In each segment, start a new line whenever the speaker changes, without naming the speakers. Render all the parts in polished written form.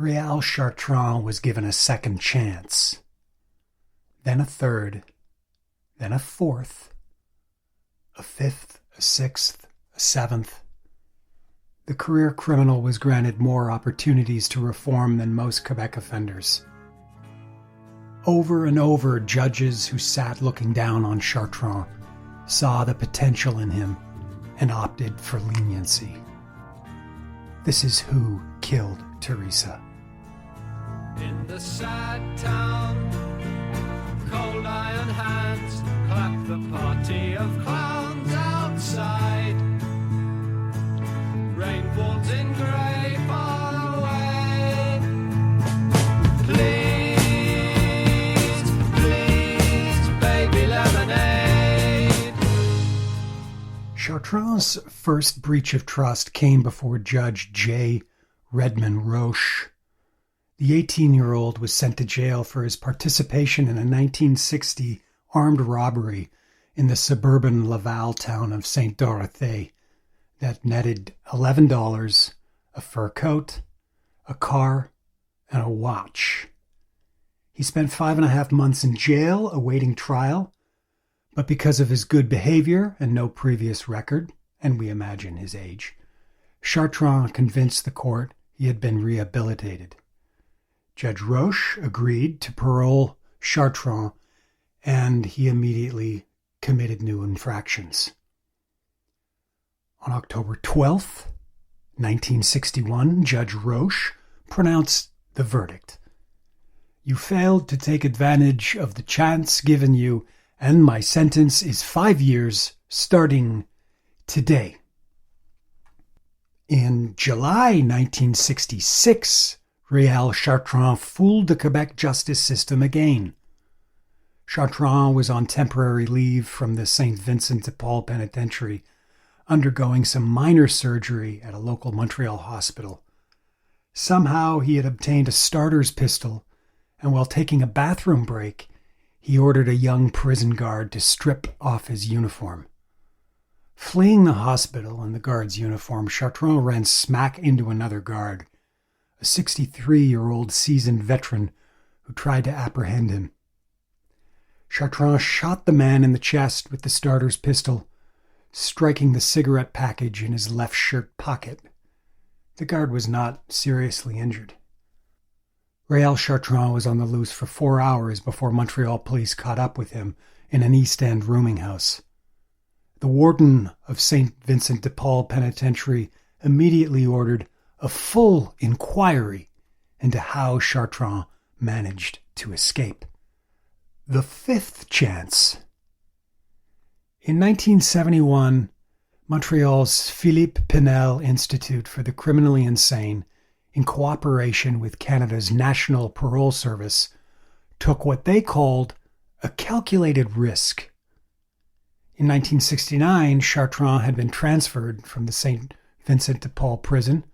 Réal Chartrand was given a second chance, then a third, then a fourth, a fifth, a sixth, a seventh. The career criminal was granted more opportunities to reform than most Quebec offenders. Over and over, judges who sat looking down on Chartrand saw the potential in him and opted for leniency. This is who killed Teresa.
In the sad town, cold iron hands clap the party of clowns outside. Rain falls in grey far away. Please, please, baby lemonade.
Chartrand's first breach of trust came before Judge J. Redmond Roche. The 18-year-old was sent to jail for his participation in a 1960 armed robbery in the suburban Laval town of Saint Dorothée that netted $11, a fur coat, a car, and a watch. He spent 5.5 months in jail awaiting trial, but because of his good behavior and no previous record, and we imagine his age, Chartrand convinced the court he had been rehabilitated. Judge Roche agreed to parole Chartrand, and he immediately committed new infractions. On October 12th, 1961, Judge Roche pronounced the verdict. You failed to take advantage of the chance given you, and my sentence is 5 years starting today. In July 1966, Réal Chartrand fooled the Quebec justice system again. Chartrand was on temporary leave from the St. Vincent de Paul Penitentiary, undergoing some minor surgery at a local Montreal hospital. Somehow he had obtained a starter's pistol, and while taking a bathroom break, he ordered a young prison guard to strip off his uniform. Fleeing the hospital in the guard's uniform, Chartrand ran smack into another guard, a 63-year-old seasoned veteran who tried to apprehend him. Chartrand shot the man in the chest with the starter's pistol, striking the cigarette package in his left shirt pocket. The guard was not seriously injured. Réal Chartrand was on the loose for 4 hours before Montreal police caught up with him in an East End rooming house. The warden of St. Vincent de Paul Penitentiary immediately ordered a full inquiry into how Chartrand managed to escape. The fifth chance. In 1971, Montreal's Philippe Pinel Institute for the Criminally Insane, in cooperation with Canada's National Parole Service, took what they called a calculated risk. In 1969, Chartrand had been transferred from the St. Vincent de Paul prison,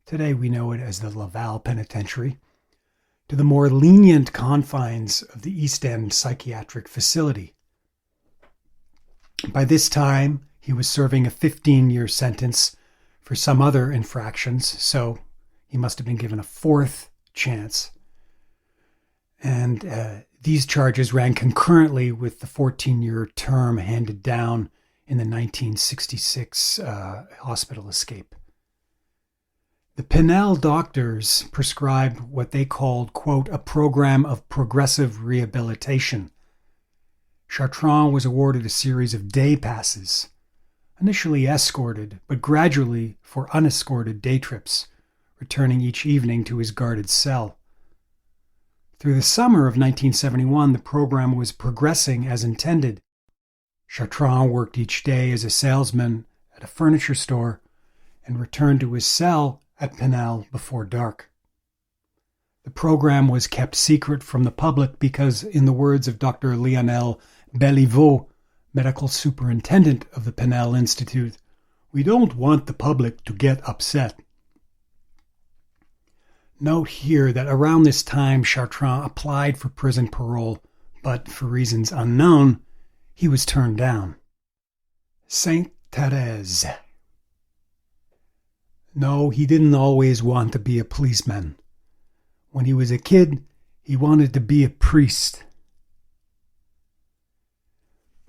today we know it as the Laval Penitentiary, to the more lenient confines of the East End psychiatric facility. By this time, he was serving a 15-year sentence for some other infractions, so he must have been given a fourth chance. And these charges ran concurrently with the 14-year term handed down in the 1966 hospital escape. The Pinel doctors prescribed what they called, quote, a program of progressive rehabilitation. Chartrand was awarded a series of day passes, initially escorted, but gradually for unescorted day trips, returning each evening to his guarded cell. Through the summer of 1971, the program was progressing as intended. Chartrand worked each day as a salesman at a furniture store and returned to his cell at Pinel before dark. The program was kept secret from the public because, in the words of Dr. Lionel Béliveau, medical superintendent of the Pinel Institute, we don't want the public to get upset. Note here that around this time Chartrand applied for prison parole, but for reasons unknown, he was turned down. Saint Thérèse. No, he didn't always want to be a policeman. When he was a kid, he wanted to be a priest.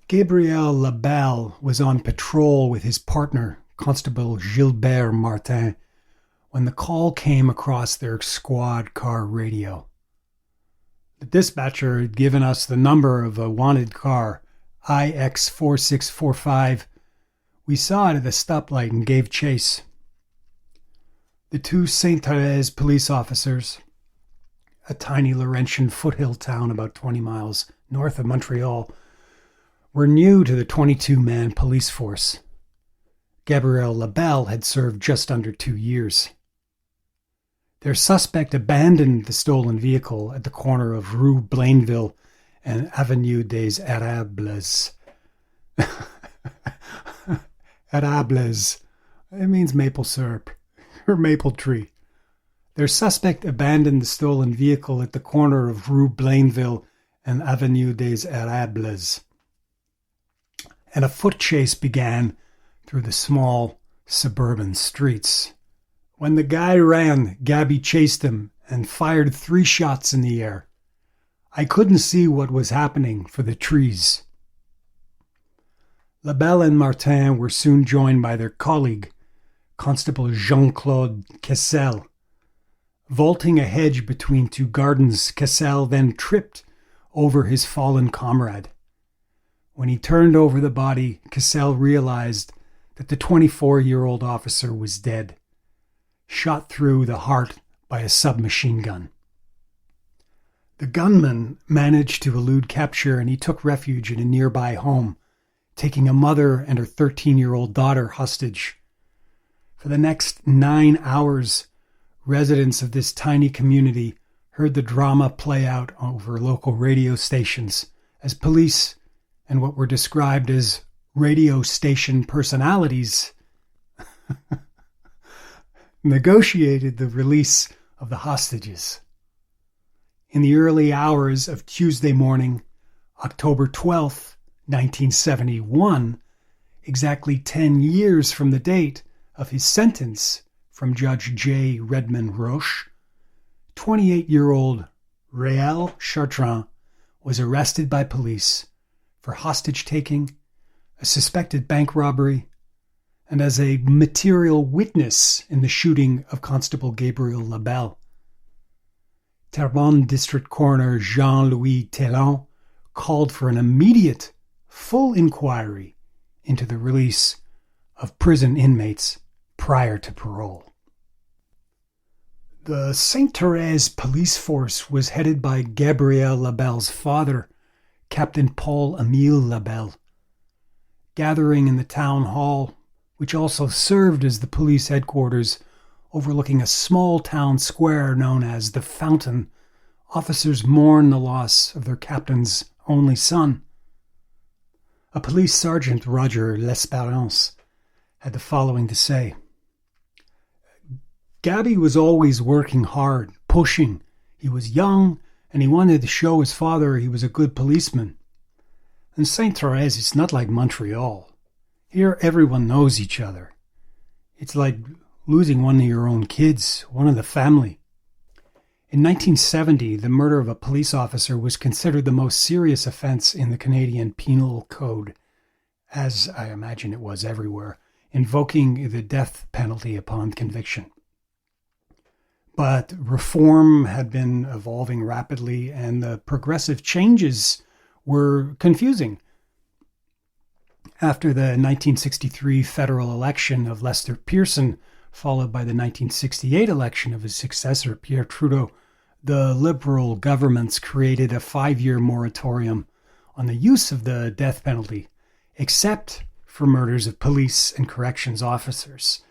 Gabriel Labelle was on patrol with his partner, Constable Gilbert Martin, when the call came across their squad car radio. The dispatcher had given us the number of a wanted car, IX4645. We saw it at the stoplight and gave chase. The two Sainte-Thérèse police officers, a tiny Laurentian foothill town about 20 miles north of Montreal, were new to the 22-man police force. Gabriel Labelle had served just under 2 years. Their suspect abandoned the stolen vehicle at the corner of Rue Blainville and Avenue des Arables. Arables. It means maple syrup, or maple tree. Their suspect abandoned the stolen vehicle at the corner of Rue Blainville and Avenue des Arables, and a foot chase began through the small suburban streets. When the guy ran, Gabby chased him and fired 3 shots in the air. I couldn't see what was happening for the trees. Labelle and Martin were soon joined by their colleague, Constable Jean-Claude Kessel. Vaulting a hedge between 2 gardens, Kessel then tripped over his fallen comrade. When he turned over the body, Kessel realized that the 24-year-old officer was dead, shot through the heart by a submachine gun. The gunman managed to elude capture, and he took refuge in a nearby home, taking a mother and her 13-year-old daughter hostage. For the next 9 hours, residents of this tiny community heard the drama play out over local radio stations as police and what were described as radio station personalities negotiated the release of the hostages. In the early hours of Tuesday morning, October 12th, 1971, exactly 10 years from the date of his sentence from Judge J. Redmond Roche, 28-year-old Réal Chartrand was arrested by police for hostage-taking, a suspected bank robbery, and as a material witness in the shooting of Constable Gabriel Labelle. Terrebonne District Coroner Jean-Louis Tellon called for an immediate, full inquiry into the release of prison inmates prior to parole. The Sainte-Thérèse police force was headed by Gabriel Labelle's father, Captain Paul-Émile Labelle. Gathering in the town hall, which also served as the police headquarters overlooking a small town square known as the Fountain, officers mourned the loss of their captain's only son. A police sergeant, Roger L'Espérance, had the following to say: Gabby was always working hard, pushing. He was young, and he wanted to show his father he was a good policeman. In Sainte-Thérèse, it's not like Montreal. Here, everyone knows each other. It's like losing one of your own kids, one of the family. In 1970, the murder of a police officer was considered the most serious offense in the Canadian Penal Code, as I imagine it was everywhere, invoking the death penalty upon conviction. But reform had been evolving rapidly, and the progressive changes were confusing. After the 1963 federal election of Lester Pearson, followed by the 1968 election of his successor, Pierre Trudeau, the Liberal governments created a 5-year moratorium on the use of the death penalty, except for murders of police and corrections officers.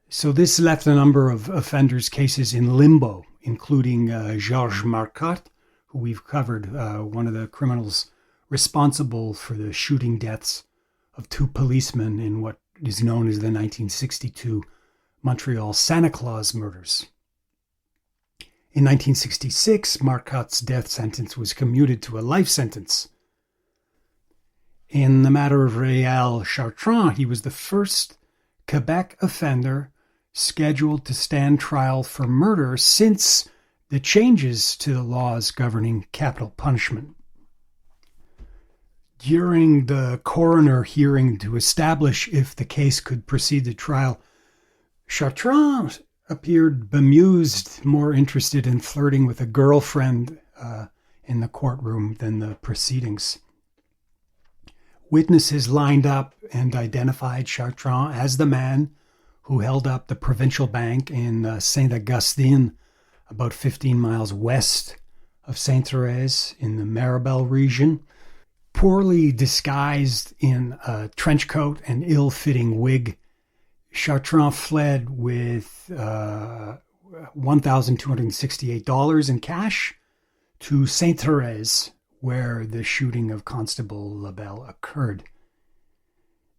So this left a number of offenders' cases in limbo, including Georges Marcotte, who we've covered, one of the criminals responsible for the shooting deaths of 2 policemen in what is known as the 1962 Montreal Santa Claus murders. In 1966, Marcotte's death sentence was commuted to a life sentence. In the matter of Réal Chartrand, he was the first Quebec offender scheduled to stand trial for murder since the changes to the laws governing capital punishment. During the coroner hearing to establish if the case could proceed to trial, Chartrand appeared bemused, more interested in flirting with a girlfriend in the courtroom than the proceedings. Witnesses lined up and identified Chartrand as the man who held up the provincial bank in Saint-Augustin, about 15 miles west of Sainte-Thérèse in the Maribel region. Poorly disguised in a trench coat and ill-fitting wig, Chartrand fled with $1,268 in cash to Sainte-Thérèse, where the shooting of Constable Labelle occurred.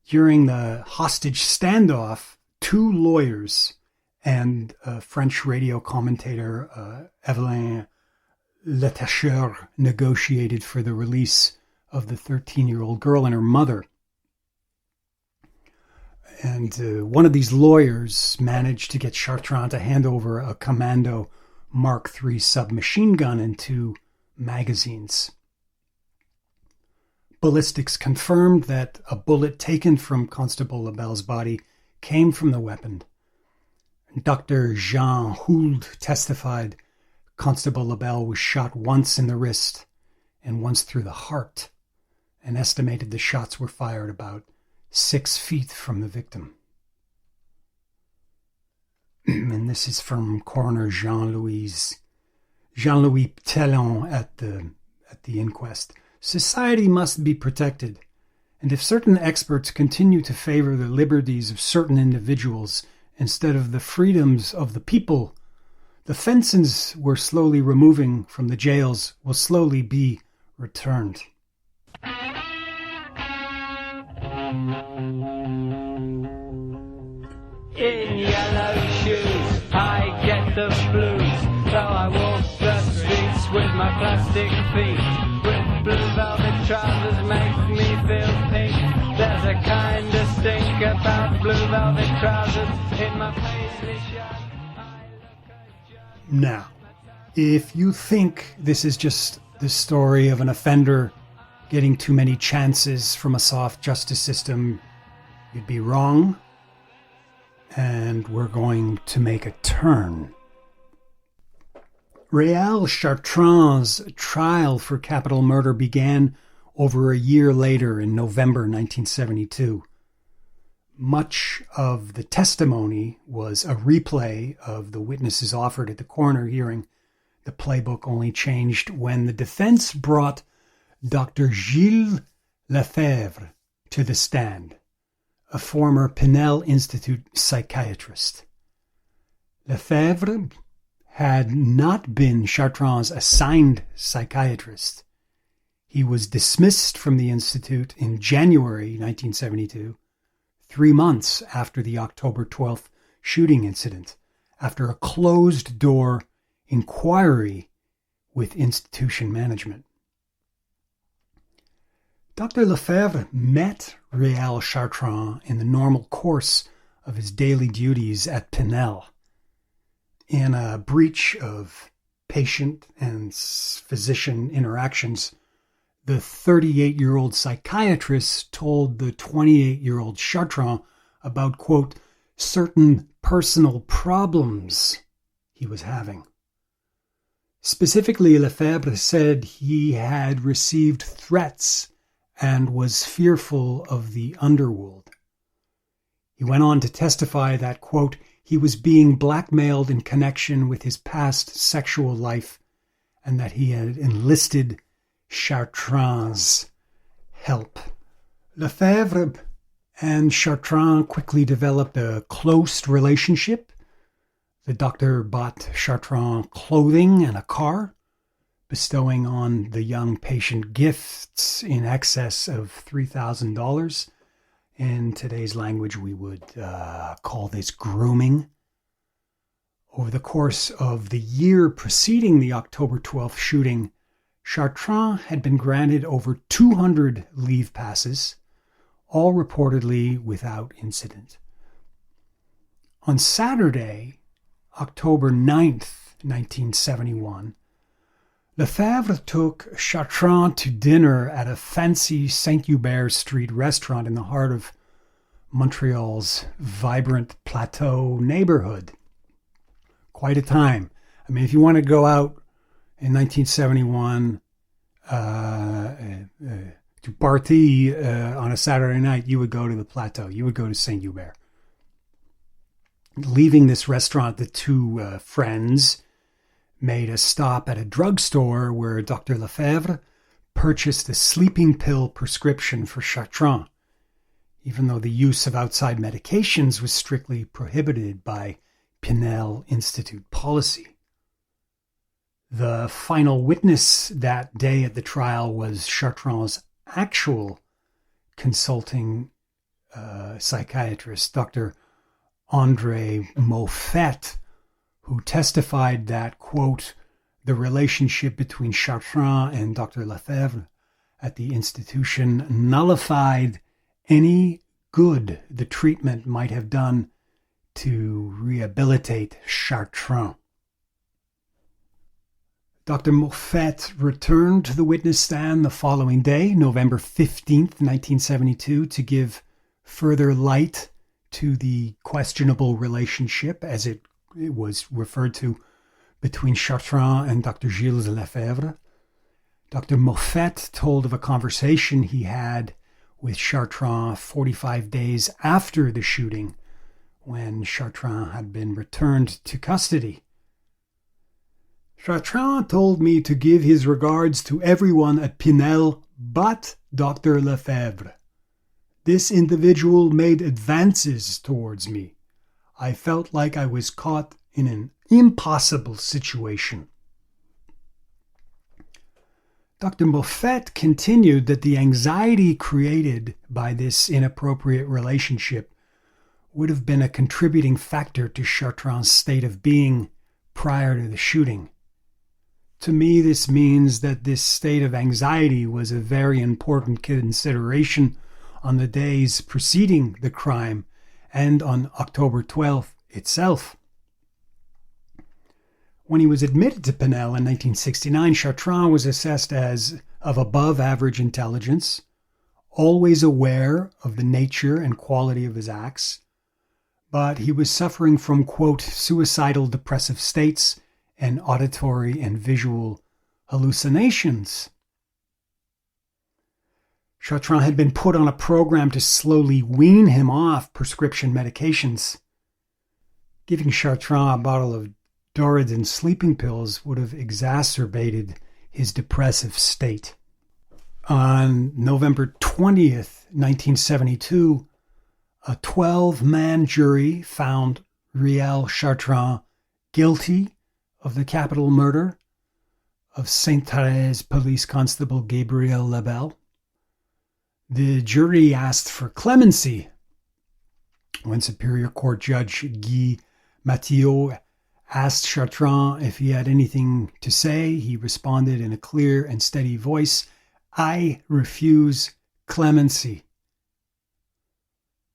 During the hostage standoff, 2 lawyers and a French radio commentator, Evelyn Letacheur, negotiated for the release of the 13-year-old girl and her mother. And one of these lawyers managed to get Chartrand to hand over a Commando Mark III submachine gun and 2 magazines. Ballistics confirmed that a bullet taken from Constable Labelle's body came from the weapon. Dr. Jean Hould testified Constable Labelle was shot once in the wrist and once through the heart, and estimated the shots were fired about 6 feet from the victim. And this is from Coroner Jean-Louis Tellon at the inquest. Society must be protected, and if certain experts continue to favor the liberties of certain individuals instead of the freedoms of the people, the fences we're slowly removing from the jails will slowly be returned.
In yellow shoes, I get the blues. So I walk the streets with my plastic feet. With blue velvet trousers makes me feel pink. There's a kind of stink about blue velvet trousers in my paisley shirt.
Now, if you think this is just the story of an offender getting too many chances from a soft justice system, you'd be wrong. And we're going to make a turn. Réal Chartrand's trial for capital murder began over a year later in November 1972. Much of the testimony was a replay of the witnesses offered at the coroner hearing. The playbook only changed when the defense brought Dr. Gilles Lefebvre to the stand, a former Pinel Institute psychiatrist. Lefebvre had not been Chartrand's assigned psychiatrist. He was dismissed from the institute in January 1972, 3 months after the October 12th shooting incident, after a closed-door inquiry with institution management. Dr. Lefebvre met Réal Chartrand in the normal course of his daily duties at Pinel. In a breach of patient and physician interactions, the 38-year-old psychiatrist told the 28-year-old Chartrand about, quote, certain personal problems he was having. Specifically, Lefebvre said he had received threats and was fearful of the underworld. He went on to testify that, quote, he was being blackmailed in connection with his past sexual life and that he had enlisted Chartrand's help. Lefebvre and Chartrand quickly developed a close relationship. The doctor bought Chartrand clothing and a car, bestowing on the young patient gifts in excess of $3,000. In today's language, we would call this grooming. Over the course of the year preceding the October 12th shooting, Chartrand had been granted over 200 leave passes, all reportedly without incident. On Saturday, October 9th, 1971, Lefebvre took Chartrand to dinner at a fancy Saint-Hubert Street restaurant in the heart of Montreal's vibrant Plateau neighborhood. Quite a time. I mean, if you want to go out in 1971 to party on a Saturday night, you would go to the Plateau. You would go to Saint-Hubert. Leaving this restaurant, the two friends made a stop at a drugstore where Dr. Lefebvre purchased a sleeping pill prescription for Chartrand, even though the use of outside medications was strictly prohibited by Pinel Institute policy. The final witness that day at the trial was Chartrand's actual consulting psychiatrist, Dr. André Moffat, who testified that, quote, the relationship between Chartrand and Dr. Lefebvre at the institution nullified any good the treatment might have done to rehabilitate Chartrand. Dr. Moffat returned to the witness stand the following day, November 15th, 1972, to give further light to the questionable relationship, as it was referred to, between Chartrand and Dr. Gilles Lefebvre. Dr. Moffat told of a conversation he had with Chartrand 45 days after the shooting, when Chartrand had been returned to custody. Chartrand told me to give his regards to everyone at Pinel but Dr. Lefebvre. This individual made advances towards me. I felt like I was caught in an impossible situation. Dr. Moffat continued that the anxiety created by this inappropriate relationship would have been a contributing factor to Chartrand's state of being prior to the shooting. To me, this means that this state of anxiety was a very important consideration on the days preceding the crime and on October 12th itself. When he was admitted to Pinel in 1969, Chartrand was assessed as of above-average intelligence, always aware of the nature and quality of his acts, but he was suffering from, quote, suicidal depressive states and auditory and visual hallucinations. Chartrand had been put on a program to slowly wean him off prescription medications. Giving Chartrand a bottle of Doradin sleeping pills would have exacerbated his depressive state. On November 20th, 1972, a 12-man jury found Réal Chartrand guilty of the capital murder of Sainte-Thérèse Police Constable Gabriel Labelle. The jury asked for clemency. When Superior Court Judge Guy Mathieu asked Chartrand if he had anything to say, he responded in a clear and steady voice, "I refuse clemency."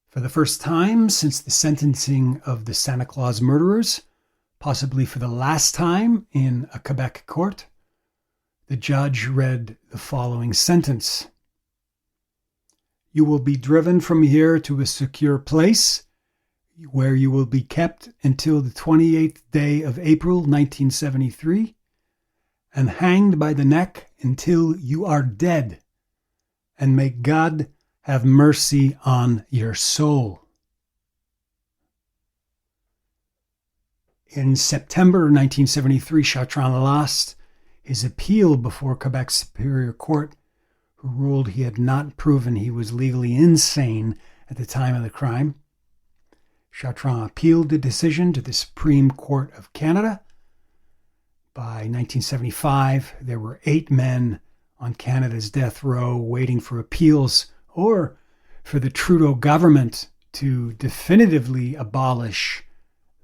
For the first time since the sentencing of the Santa Claus murderers, possibly for the last time in a Quebec court, the judge read the following sentence. "You will be driven from here to a secure place where you will be kept until the 28th day of April 1973 and hanged by the neck until you are dead, and may God have mercy on your soul." In September 1973, Chartrand lost his appeal before Quebec's Superior Court, who ruled he had not proven he was legally insane at the time of the crime. Chartrand appealed the decision to the Supreme Court of Canada. By 1975, there were 8 men on Canada's death row waiting for appeals or for the Trudeau government to definitively abolish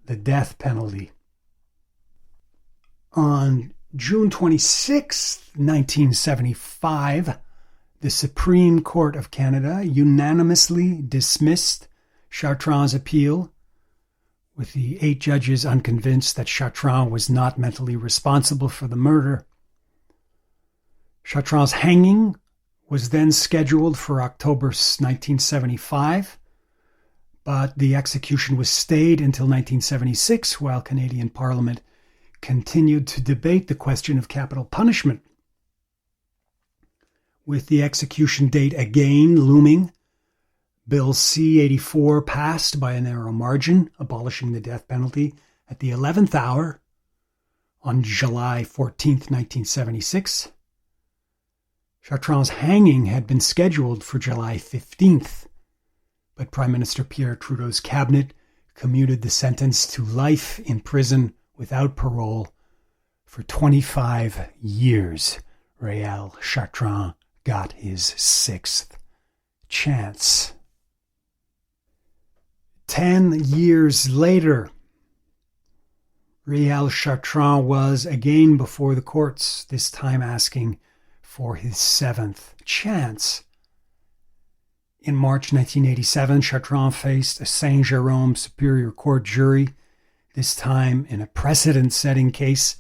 the death penalty. On June 26, 1975, the Supreme Court of Canada unanimously dismissed Chartrand's appeal, with the 8 judges unconvinced that Chartrand was not mentally responsible for the murder. Chartrand's hanging was then scheduled for October 1975, but the execution was stayed until 1976 while Canadian Parliament continued to debate the question of capital punishment. With the execution date again looming, Bill C-84 passed by a narrow margin, abolishing the death penalty at the 11th hour on July 14, 1976. Chartrand's hanging had been scheduled for July 15th, but Prime Minister Pierre Trudeau's cabinet commuted the sentence to life in prison without parole for 25 years. Réal Chartrand got his 6th chance. 10 years later, Réal Chartrand was again before the courts, this time asking for his 7th chance. In March 1987, Chartrand faced a Saint-Jérôme Superior Court jury, this time in a precedent-setting case,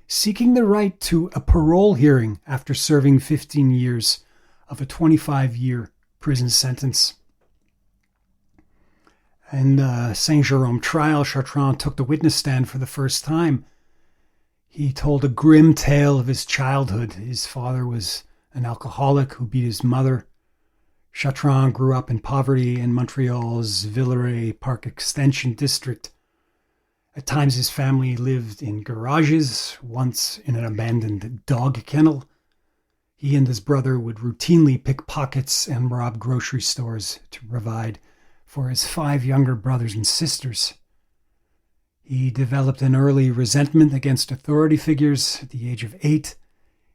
seeking the right to a parole hearing after serving 15 years of a 25-year prison sentence. In the Saint-Jérôme trial, Chartrand took the witness stand for the first time. He told a grim tale of his childhood. His father was an alcoholic who beat his mother. Chartrand grew up in poverty in Montreal's Villeray Park Extension district. At times his family lived in garages, once in an abandoned dog kennel. He and his brother would routinely pick pockets and rob grocery stores to provide for his 5 younger brothers and sisters. He developed an early resentment against authority figures. At the age of 8,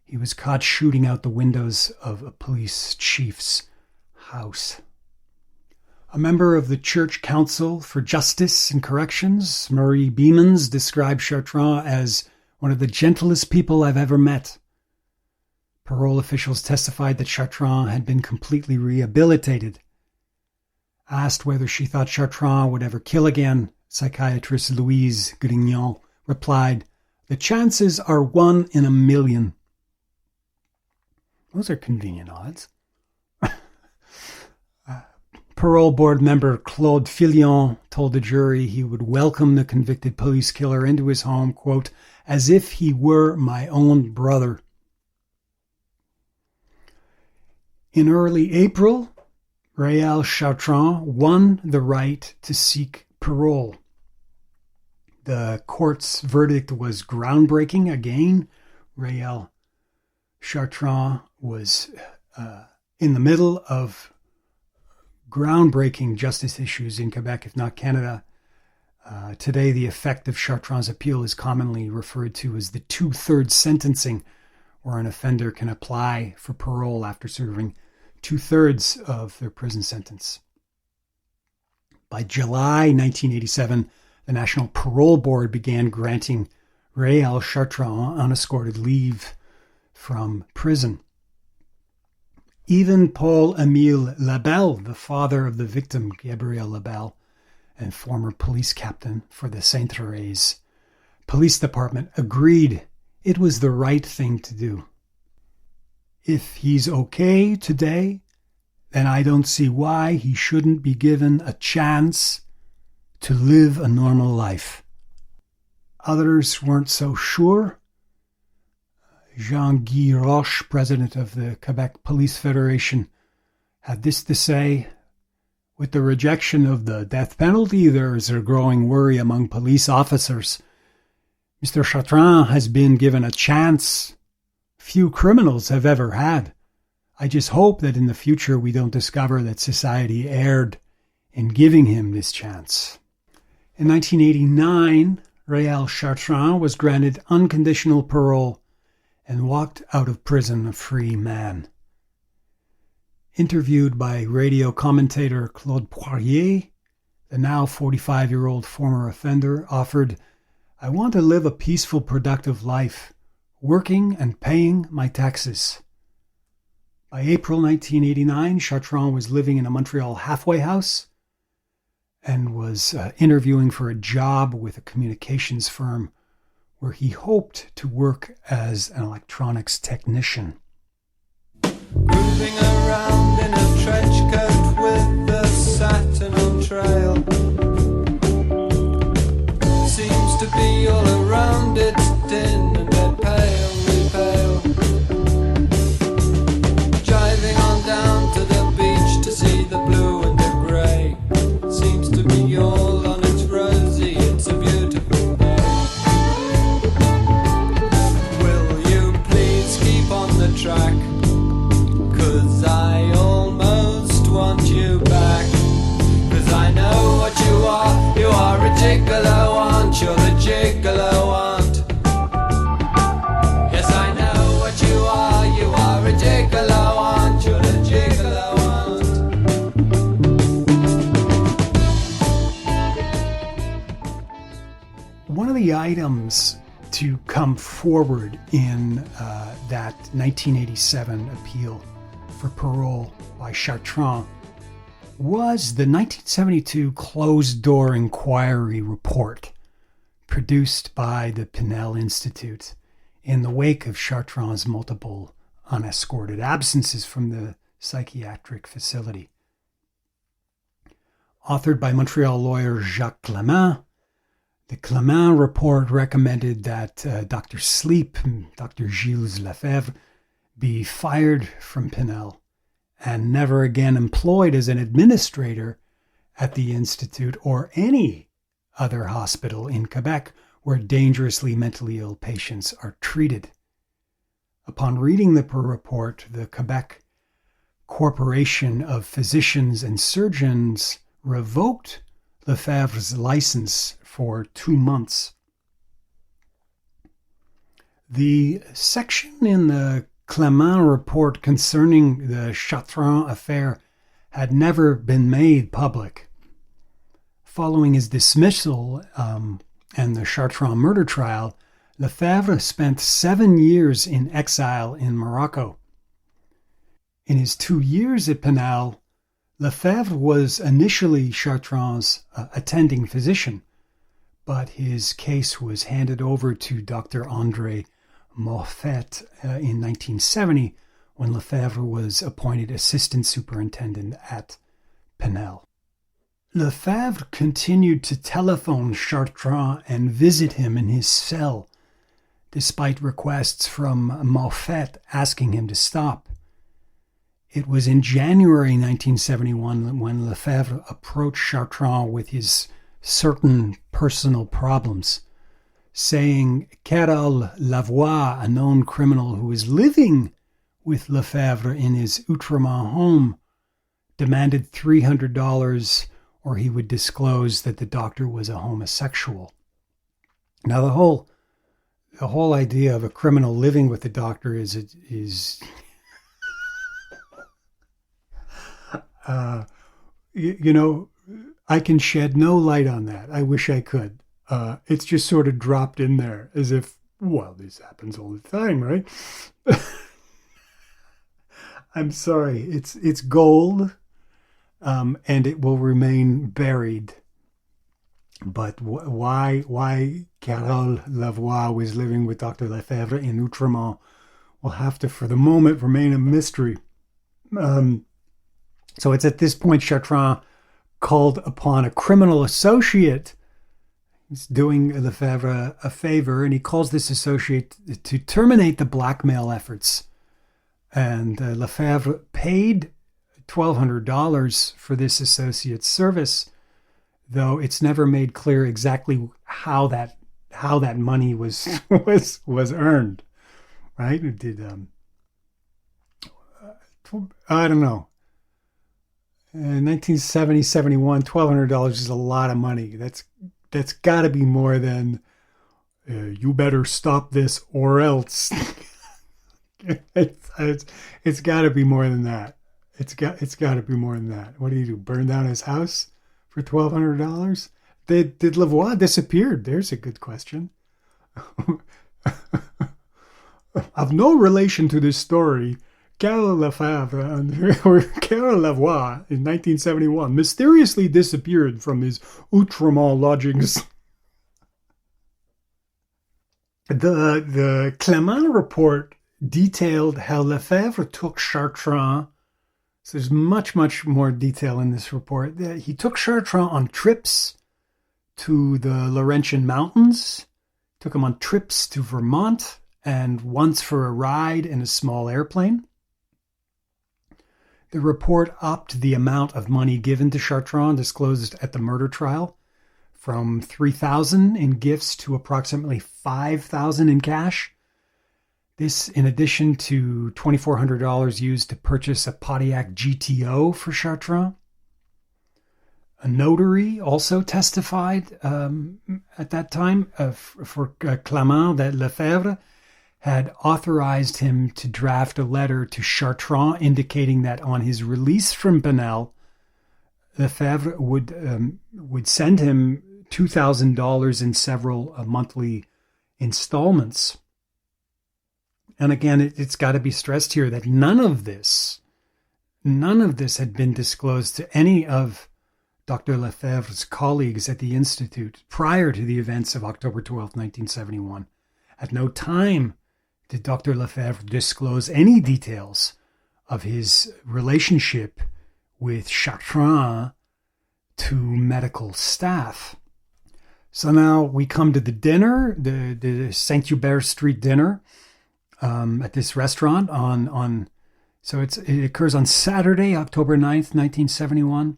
he was caught shooting out the windows of a police chief's house. A member of the Church Council for Justice and Corrections, Marie Beamans, described Chartrand as one of the gentlest people I've ever met. Parole officials testified that Chartrand had been completely rehabilitated. Asked whether she thought Chartrand would ever kill again, psychiatrist Louise Grignon replied, "The chances are 1 in a million." Those are convenient odds. Parole board member Claude Filion told the jury he would welcome the convicted police killer into his home, quote, "as if he were my own brother." In early April, Réal Chartrand won the right to seek parole. The court's verdict was groundbreaking. Again, Réal Chartrand was in the middle of groundbreaking justice issues in Quebec, if not Canada. Today, the effect of Chartrand's appeal is commonly referred to as the 2/3 sentencing, where an offender can apply for parole after serving 2/3 of their prison sentence. By July 1987, the National Parole Board began granting Réal Chartrand unescorted leave from prison. Even Paul-Émile Labelle, the father of the victim, Gabriel Labelle, and former police captain for the Sainte-Thérèse Police Department, agreed it was the right thing to do. If he's okay today, then I don't see why he shouldn't be given a chance to live a normal life. Others weren't so sure. Jean-Guy Roche, president of the Quebec Police Federation, had this to say: "With the rejection of the death penalty, there is a growing worry among police officers. Mr. Chartrand has been given a chance few criminals have ever had. I just hope that in the future we don't discover that society erred in giving him this chance." In 1989, Réal Chartrand was granted unconditional parole and walked out of prison a free man. Interviewed by radio commentator Claude Poirier, the now 45-year-old former offender offered, "I want to live a peaceful, productive life, working and paying my taxes." By April 1989, Chartrand was living in a Montreal halfway house and was interviewing for a job with a communications firm where he hoped to work as an electronics technician.
Moving around in a trench coat with the satin on trail. Seems to be all around, it's din and dead palely pale. Driving on down to the beach to see the blue and the grey. Seems to be all on its rosy, it's a beautiful day. Will you please keep on the track? 'Cause I almost want you back. 'Cause I know what you are a gigolo, aren't you? The gigolo, aren't. Yes, I know what you are a gigolo, aren't you? The gigolo, aren't.
One of the items to come forward in that 1987 appeal for parole by Chartrand was the 1972 closed-door inquiry report produced by the Pinel Institute in the wake of Chartrand's multiple unescorted absences from the psychiatric facility. Authored by Montreal lawyer Jacques Clement, the Clement report recommended that Dr. Sleep, Dr. Gilles Lefebvre, be fired from Pinel and never again employed as an administrator at the Institute or any other hospital in Quebec where dangerously mentally ill patients are treated. Upon reading the report, the Quebec Corporation of Physicians and Surgeons revoked Lefebvre's license for 2 months. The section in the Clement report concerning the Chartrand affair had never been made public. Following his dismissal and the Chartrand murder trial, Lefebvre spent 7 years in exile in Morocco. In his 2 years at Pinel, Lefebvre was initially Chartrand's attending physician, but his case was handed over to Dr. André Moffat in 1970 when Lefebvre was appointed assistant superintendent at Pinel. Lefebvre continued to telephone Chartrand and visit him in his cell, despite requests from Moffat asking him to stop. It was in January 1971 when Lefebvre approached Chartrand with his certain personal problems, saying Carole Lavoie, a known criminal who was living with Lefebvre in his Outremont home, demanded $300 or he would disclose that the doctor was a homosexual. Now the whole idea of a criminal living with the doctor is I can shed no light on that. I wish I could. It's just sort of dropped in there as if, well, this happens all the time, right? I'm sorry. It's gold, and it will remain buried. But why Carole Lavoie was living with Dr. Lefebvre in Outremont will have to, for the moment, remain a mystery. So it's at this point Chartrand called upon a criminal associate. He's doing Lefebvre a favor, and he calls this associate to terminate the blackmail efforts. And Lefebvre paid $1,200 for this associate's service, though it's never made clear exactly how that money was earned. Right? It did. I don't know. In 1970, 71, $1,200 is a lot of money. That's got to be more than you better stop this or else. It's got to be more than that. It's got to be more than that. What do you do? Burn down his house for $1,200? Did Lavoie disappeared? There's a good question. Of no relation to this story, Carole Lefebvre or Carole Lavoie in 1971 mysteriously disappeared from his Outremont lodgings. The Clément report detailed how Lefebvre took Chartrand. So there's much, much more detail in this report. He took Chartrand on trips to the Laurentian Mountains, took him on trips to Vermont, and once for a ride in a small airplane. The report upped the amount of money given to Chartrand disclosed at the murder trial from $3,000 in gifts to approximately $5,000 in cash. This in addition to $2,400 used to purchase a Pontiac GTO for Chartrand. A notary also testified at that time for Clément that Lefebvre had authorized him to draft a letter to Chartrand indicating that on his release from Pinel, Lefebvre would send him $2,000 in several monthly installments. And again, it's got to be stressed here that none of this had been disclosed to any of Dr. Lefebvre's colleagues at the Institute prior to the events of October 12, 1971. At no time did Dr. Lefebvre disclose any details of his relationship with Chartrand to medical staff. So now we come to the dinner, the Saint-Hubert Street dinner at this restaurant so it occurs on Saturday, October 9th, 1971.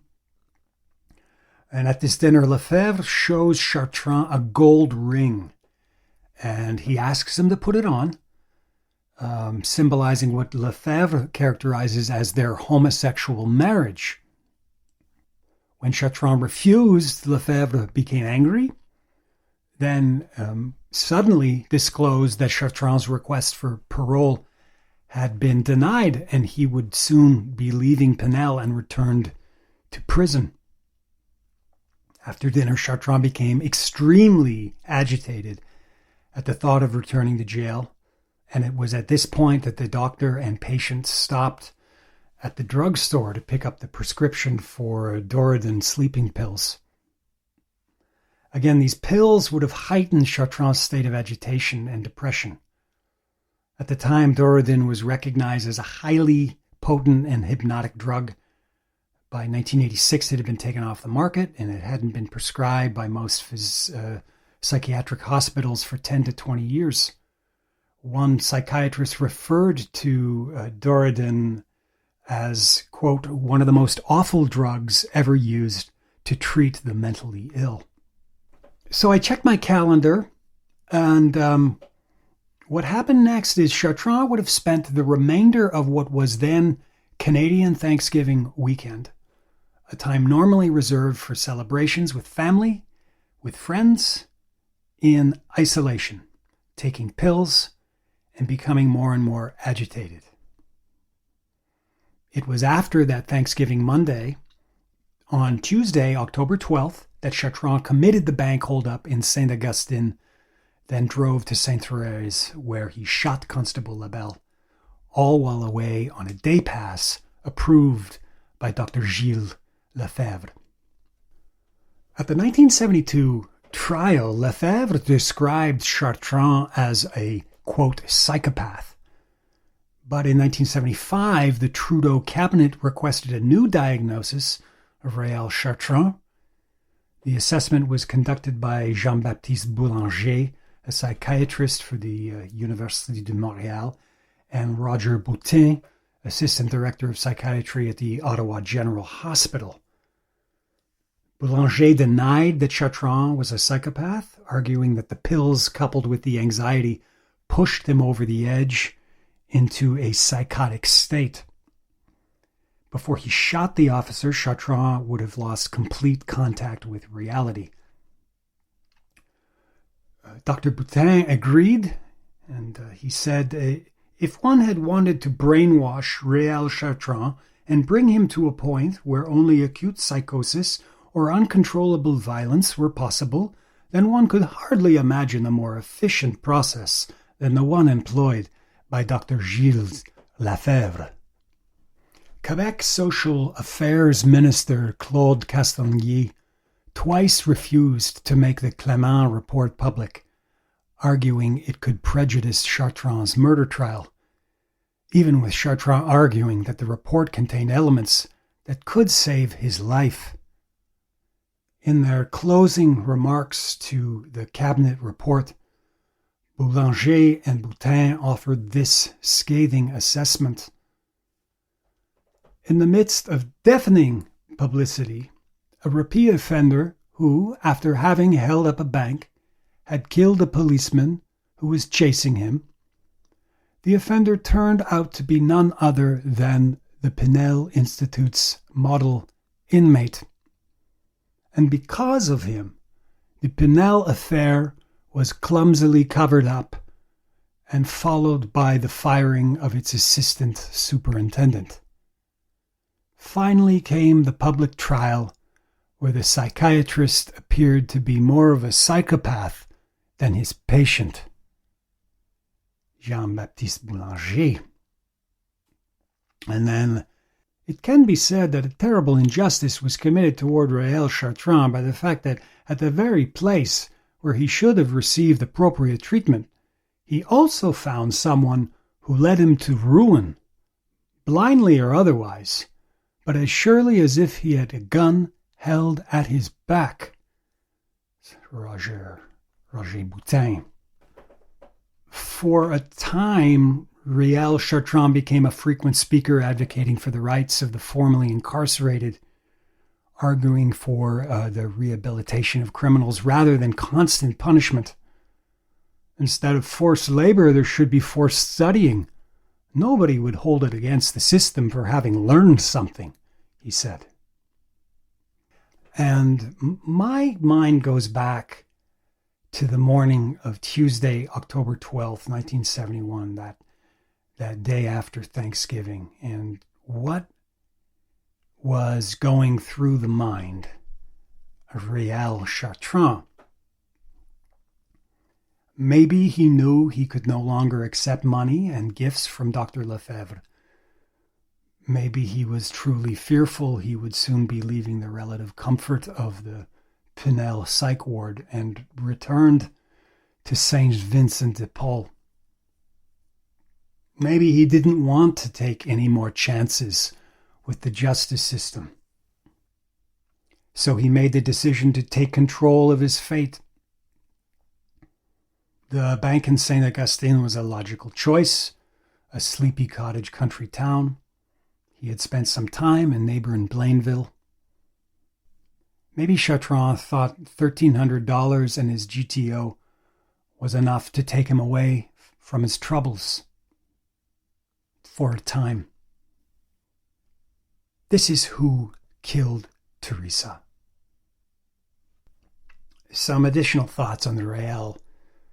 And at this dinner, Lefebvre shows Chartrand a gold ring, and he asks him to put it on, symbolizing what Lefebvre characterizes as their homosexual marriage. When Chartrand refused, Lefebvre became angry, then suddenly disclosed that Chartrand's request for parole had been denied, and he would soon be leaving Pinel and returned to prison. After dinner, Chartrand became extremely agitated at the thought of returning to jail, and it was at this point that the doctor and patient stopped at the drugstore to pick up the prescription for Doradin sleeping pills. Again, these pills would have heightened Chartrand's state of agitation and depression. At the time, Doradin was recognized as a highly potent and hypnotic drug. By 1986, it had been taken off the market, and it hadn't been prescribed by most psychiatric hospitals for 10 to 20 years. One psychiatrist referred to Doradin as, quote, one of the most awful drugs ever used to treat the mentally ill. So I checked my calendar, and what happened next is Chartrand would have spent the remainder of what was then Canadian Thanksgiving weekend, a time normally reserved for celebrations with family, with friends, in isolation, taking pills, and becoming more and more agitated. It was after that Thanksgiving Monday, on Tuesday, October 12th, that Chartrand committed the bank holdup in Saint-Augustin, then drove to Sainte-Thérèse, where he shot Constable Labelle, all while away on a day pass approved by Dr. Gilles Lefebvre. At the 1972 trial, Lefebvre described Chartrand as a, quote, psychopath. But in 1975, the Trudeau cabinet requested a new diagnosis of Réal Chartrand. The assessment was conducted by Jean-Baptiste Boulanger, a psychiatrist for the Université de Montréal, and Roger Boutin, assistant director of psychiatry at the Ottawa General Hospital. Boulanger denied that Chartrand was a psychopath, arguing that the pills coupled with the anxiety pushed him over the edge into a psychotic state. Before he shot the officer, Chartrand would have lost complete contact with reality. Dr. Boutin agreed, and he said, if one had wanted to brainwash Réal Chartrand and bring him to a point where only acute psychosis or uncontrollable violence were possible, then one could hardly imagine a more efficient process than the one employed by Dr. Gilles Lefebvre. Quebec Social Affairs Minister Claude Castonguay twice refused to make the Clément report public, arguing it could prejudice Chartrand's murder trial, even with Chartrand arguing that the report contained elements that could save his life. In their closing remarks to the cabinet report, Boulanger and Boutin offered this scathing assessment. In the midst of deafening publicity, a repeat offender who, after having held up a bank, had killed a policeman who was chasing him, the offender turned out to be none other than the Pinel Institute's model inmate. And because of him, the Pinel affair was clumsily covered up and followed by the firing of its assistant superintendent. Finally came the public trial, where the psychiatrist appeared to be more of a psychopath than his patient. Jean-Baptiste Boulanger. And then it can be said that a terrible injustice was committed toward Réal Chartrand by the fact that at the very place where he should have received appropriate treatment, he also found someone who led him to ruin, blindly or otherwise, but as surely as if he had a gun held at his back. Roger Boutin. For a time, Réal Chartrand became a frequent speaker advocating for the rights of the formerly incarcerated, arguing for the rehabilitation of criminals rather than constant punishment. Instead of forced labor, there should be forced studying. Nobody would hold it against the system for having learned something, he said. And my mind goes back to the morning of Tuesday, October 12th, 1971, that day after Thanksgiving, and what was going through the mind of Réal Chartrand. Maybe he knew he could no longer accept money and gifts from Dr. Lefebvre. Maybe he was truly fearful he would soon be leaving the relative comfort of the Pinel psych ward and returned to Saint Vincent de Paul. Maybe he didn't want to take any more chances with the justice system. So he made the decision to take control of his fate. The bank in Saint Augustin was a logical choice, a sleepy cottage country town. He had spent some time in neighboring Blainville. Maybe Chartrand thought $1,300 and his GTO was enough to take him away from his troubles for a time. This is who killed Teresa. Some additional thoughts on the Réal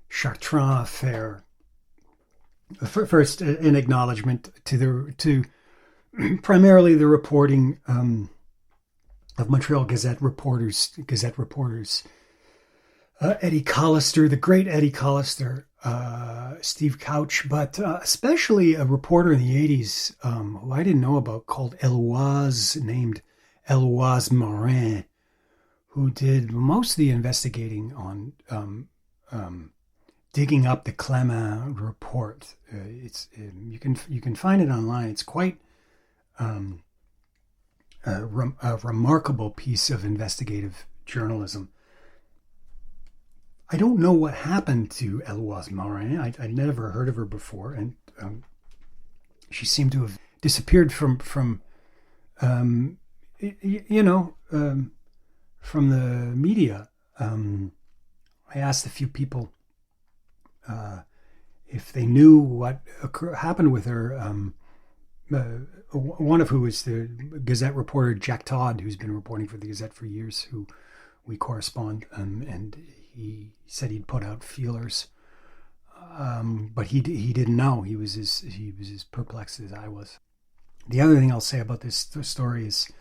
Chartrand affair. First, an acknowledgement to primarily the reporting of Montreal Gazette reporters, Eddie Collister, the great Eddie Collister, Steve Couch, but especially a reporter in the 80s who I didn't know about called named Eloise Morin, who did most of the investigating on digging up the Clément report. You can find it online. It's quite a remarkable piece of investigative journalism. I don't know what happened to Eloise Morin. I'd never heard of her before, and she seemed to have disappeared from the media. I asked a few people if they knew what happened with her. One of who is the Gazette reporter Jack Todd, who's been reporting for the Gazette for years, who we correspond, and he said he'd put out feelers, but he didn't know. He was as perplexed as I was. The other thing I'll say about this story is,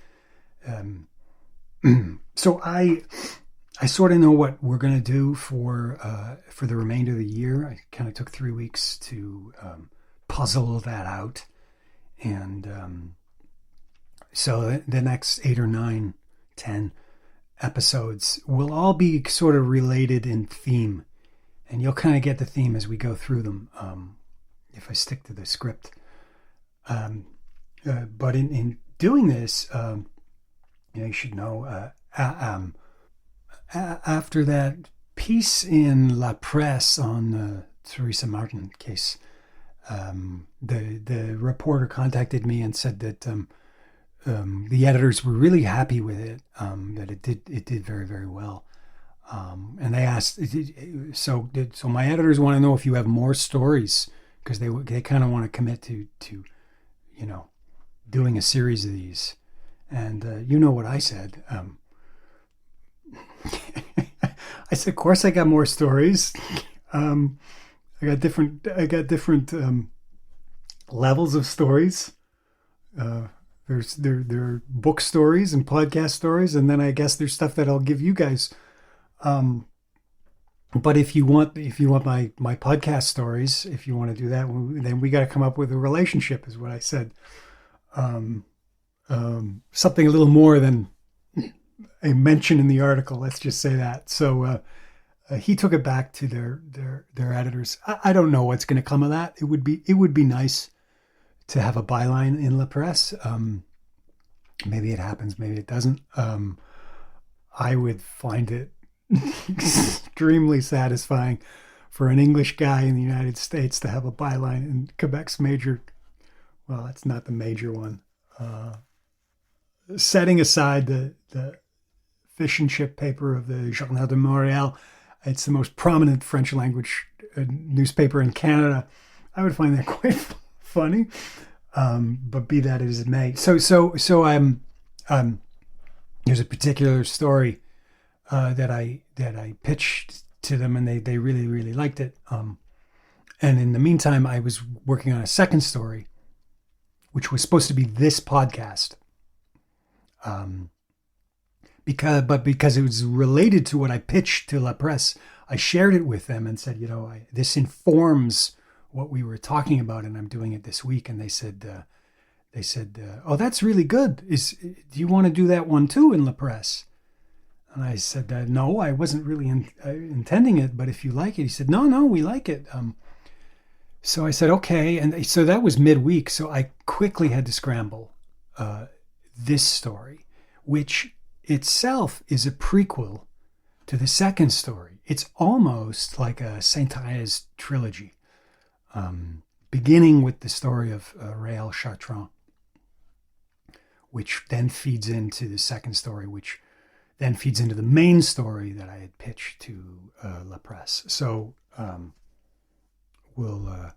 so I sort of know what we're going to do for the remainder of the year. I kind of took 3 weeks to puzzle that out. And so the next 8 or 9, 10 episodes will all be sort of related in theme. And you'll kind of get the theme as we go through them, if I stick to the script. But in doing this, you should know, after that piece in La Presse on the Theresa Martin case, the reporter contacted me and said that the editors were really happy with it, that it did very, very well. And they asked, so my editors want to know if you have more stories, because they kind of want to commit to doing a series of these. And you know what I said. I said, of course I got more stories. I got different levels of stories. There are book stories and podcast stories, and then I guess there's stuff that I'll give you guys. But if you want my podcast stories, if you want to do that, then we got to come up with a relationship, is what I said. Something a little more than a mention in the article. Let's just say that. So he took it back to their editors. I don't know what's going to come of that. It would be nice to have a byline in La Presse. Maybe it happens, maybe it doesn't. I would find it extremely satisfying for an English guy in the United States to have a byline in Quebec's major. Well, it's not the major one. Setting aside the fish and chip paper of the Journal de Montréal, it's the most prominent French language newspaper in Canada. I would find that quite funny. But be that as it may. So there's a particular story that I pitched to them, and they really, really liked it. And in the meantime, I was working on a second story, which was supposed to be this podcast. Because it was related to what I pitched to La Presse, I shared it with them and said, this informs what we were talking about, and I'm doing it this week. And they said, oh, that's really good. Do you want to do that one too in La Presse? And I said, no, I wasn't really intending it, but if you like it. He said, no, we like it. So I said, okay. And so that was midweek. So I quickly had to scramble this story, which itself is a prequel to the second story. It's almost like a Saint-Thérèse trilogy, beginning with the story of Réal Chartrand, which then feeds into the second story, which then feeds into the main story that I had pitched to La Presse. So we'll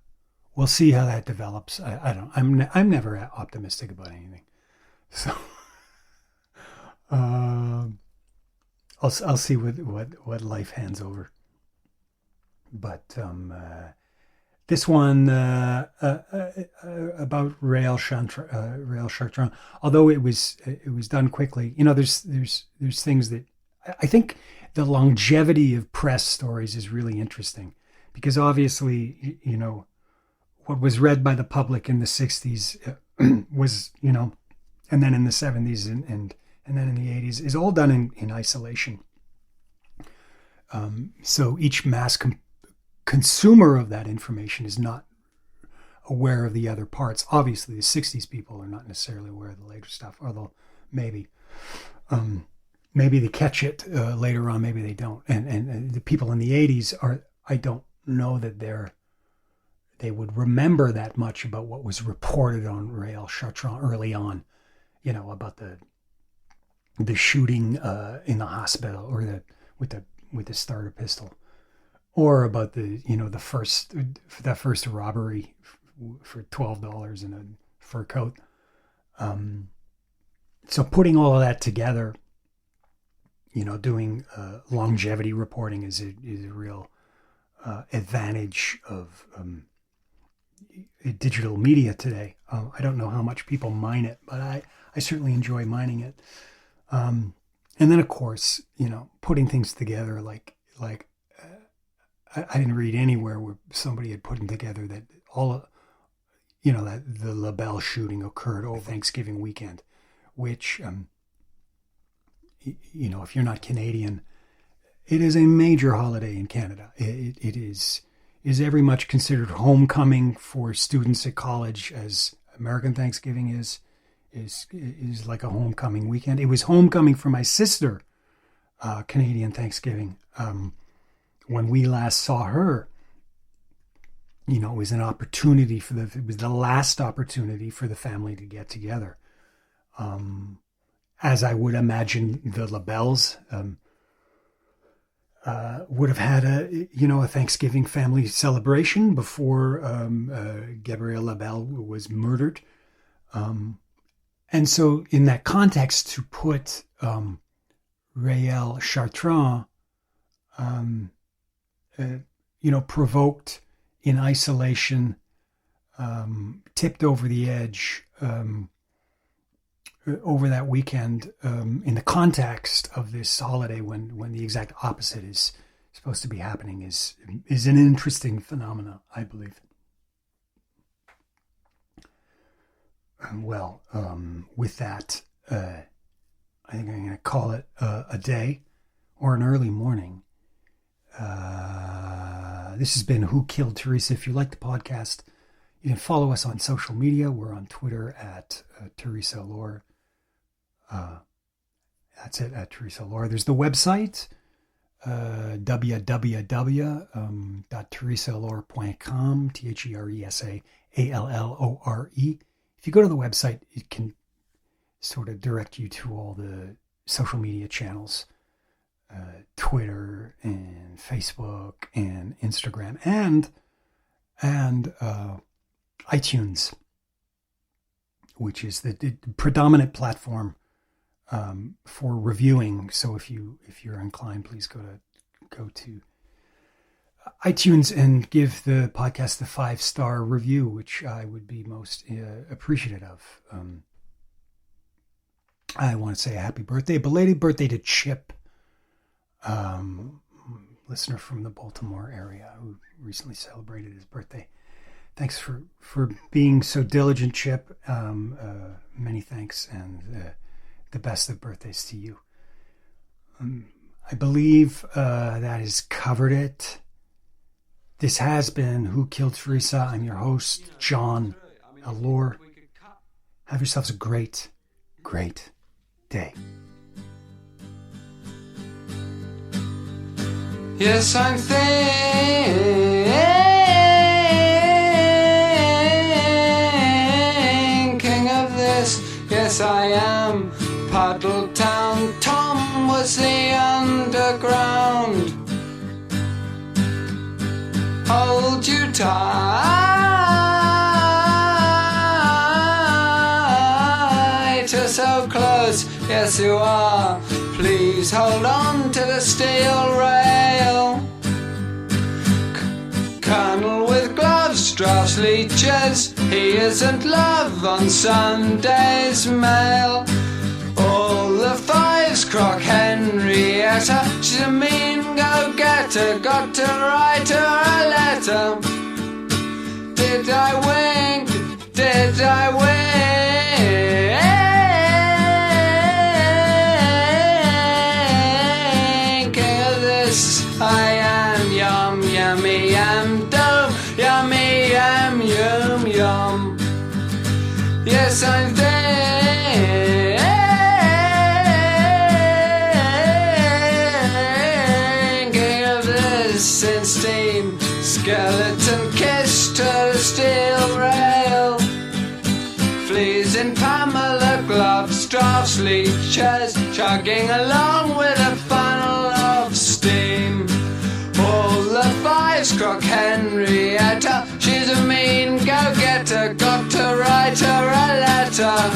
see how that develops. I'm never optimistic about anything, so I'll see what life hands over. But this one about Réal Chartrand, although it was done quickly, there's things that I think the longevity of press stories is really interesting, because obviously what was read by the public in the 60s was and then in the 70s and then in the 80s is all done in isolation. So each mass consumer of that information is not aware of the other parts. Obviously, the 60s people are not necessarily aware of the later stuff, although maybe they catch it later on, maybe they don't. And the people in the 80s I don't know that they would remember that much about what was reported on Réal Chartrand early on, about the shooting in the hospital, or with the starter pistol, or about the first robbery for $12 in a fur coat. So putting all of that together, doing longevity reporting is a real advantage of digital media today. I don't know how much people mine it, but I certainly enjoy mining it. And then, of course, putting things together like I didn't read anywhere where somebody had put them together that that the LaBelle shooting occurred over Thanksgiving weekend, which, if you're not Canadian, it is a major holiday in Canada. It is every much considered homecoming for students at college as American Thanksgiving is like a homecoming weekend. It was homecoming for my sister, Canadian Thanksgiving. When we last saw her, it was an opportunity it was the last opportunity for the family to get together. As I would imagine the LaBelles would have had a Thanksgiving family celebration before Gabrielle LaBelle was murdered. And so in that context, to put Réal Chartrand, provoked in isolation, tipped over the edge over that weekend, in the context of this holiday when the exact opposite is supposed to be happening is an interesting phenomena, I believe. Well, with that, I think I'm going to call it a day or an early morning. This has been Who Killed Teresa. If you like the podcast, you can follow us on social media. We're on Twitter at Teresa Lore. That's it, at Teresa Lore. There's the website, www.teresalore.com, TheresaAllore. If you go to the website, it can sort of direct you to all the social media channels, Twitter and Facebook and Instagram and iTunes, which is the predominant platform for reviewing. So if you're inclined, please go to iTunes and give the podcast the 5-star review, which I would be most appreciative of. I want to say a happy birthday, belated birthday to Chip, listener from the Baltimore area who recently celebrated his birthday. Thanks for being so diligent, Chip. Many thanks, and the best of birthdays to you. I believe that has covered it. This has been Who Killed Teresa. I'm your host, John Allure. Have yourselves a great, great day.
Yes, I'm thinking of this. Yes, I am. Puddletown Tom was the underground. Hold you tight, you're so close, yes you are. Please hold on to the steel rail. Colonel with gloves, draws leeches, he isn't love on Sunday's mail. All the fives crock Henrietta, she's a mean go-getter, got to write her a letter. Did I wink? Did I wink? This I am, yum, yummy, yum, dum, yummy, yum, yum, yum. Yes, I'm there. Since steam, skeleton kiss to the steel rail. Fleas in Pamela gloves, drafts, leeches, chugging along with a funnel of steam. All the fives crock Henrietta, she's a mean go-getter, got to write her a letter.